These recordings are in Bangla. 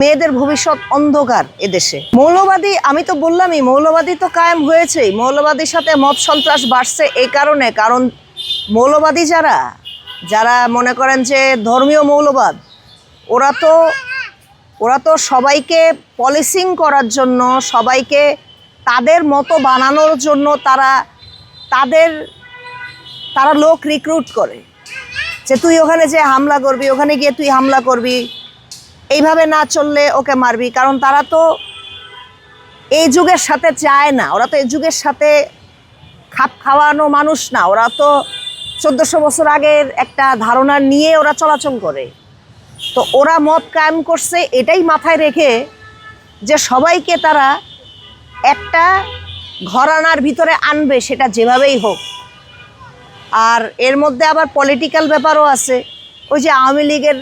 মেয়েদের ভবিষ্যৎ অন্ধকার এদেশে। মৌলবাদী, আমি তো বললামই, মৌলবাদী তো কায়েম হয়েছেই। মৌলবাদীর সাথে মব সন্ত্রাস বাড়ছে এই কারণে, কারণ মৌলবাদী যারা যারা মনে করেন যে ধর্মীয় মৌলবাদ, ওরা তো সবাইকে পলিসিং করার জন্য, সবাইকে তাদের মতো বানানোর জন্য তারা লোক রিক্রুট করে যে তুই ওখানে যে হামলা করবি, ওখানে গিয়ে তুই হামলা করবি, এইভাবে না চললে ওকে মারবি। কারণ তারা তো এই যুগের সাথে চায় না, ওরা তো এই যুগের সাথে খাপ খাওয়ানো মানুষ না। ওরা তো 1400 বছর আগের একটা ধারণা নিয়ে ওরা চলাচল করে। তো ওরা মত কায়েম করছে এটাই মাথায় রেখে যে সবাইকে তারা একটা ঘরানার ভিতরে আনবে, সেটা যেভাবেই হোক। আর এর মধ্যে আবার পলিটিক্যাল ব্যাপারও আছে। ওই যে আওয়ামী লীগের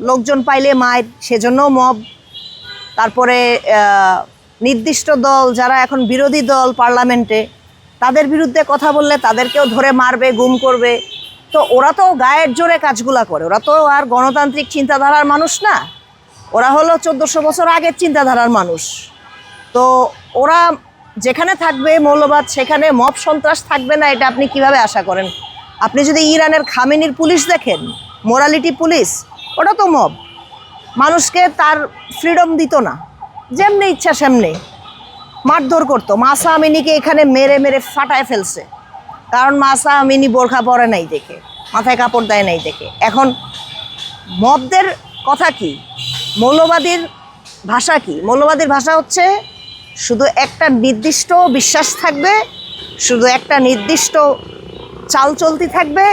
লোকজন পাইলে মায়ের, সেজন্যও মব। তারপরে নির্দিষ্ট দল যারা এখন বিরোধী দল পার্লামেন্টে, তাদের বিরুদ্ধে কথা বললে তাদেরকেও ধরে মারবে, গুম করবে। তো ওরা তো গায়ের জোরে কাজগুলা করে, ওরা তো আর গণতান্ত্রিক চিন্তাধারার মানুষ না, ওরা হলো 1400 বছর আগের চিন্তাধারার মানুষ। তো ওরা যেখানে থাকবে মৌলবাদ, সেখানে মব সন্ত্রাস থাকবে না, এটা আপনি কিভাবে আশা করেন? আপনি যদি ইরানের খামেনির পুলিশ দেখেন, মোরালিটি পুলিশ, ওটা তো মব। মানুষকে তার ফ্রিডম দিত না, যেমনি ইচ্ছা সেমনি মারধর করতো। মাসা আমিনিকে এখানে মেরে মেরে ফাটায় ফেলছে, কারণ মাসা আমিনি বোরখা পরে নাই দেখে, মাথায় কাপড় দেয় নাই দেখে। এখন মবদের কথা কি, মৌলবাদীর ভাষা কি? মৌলবাদীর ভাষা হচ্ছে শুধু একটা নির্দিষ্ট বিশ্বাস থাকবে, শুধু একটা নির্দিষ্ট চালচলতি থাকবে,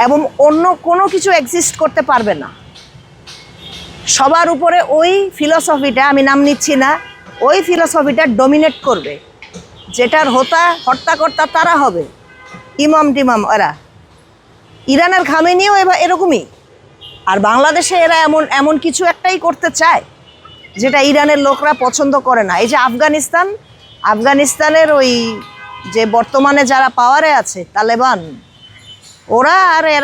এবং অন্য কোনো কিছু এক্সিস্ট করতে পারবে না। সবার উপরে ওই ফিলসফিটা, আমি নাম নিচ্ছি না, ওই ফিলসফিটা ডমিনেট করবে। যেটার হর্তাকর্তা তারা হবে, ইমাম টিমাম এরা। ইরানের খামেনিও এরকমই। আর বাংলাদেশে এরা এমন কিছু একটাই করতে চায় যেটা ইরানের লোকরা পছন্দ করে না। এই যে আফগানিস্তানের ওই যে বর্তমানে যারা পাওয়ারে আছে, তালেবান, ওরা আর এরা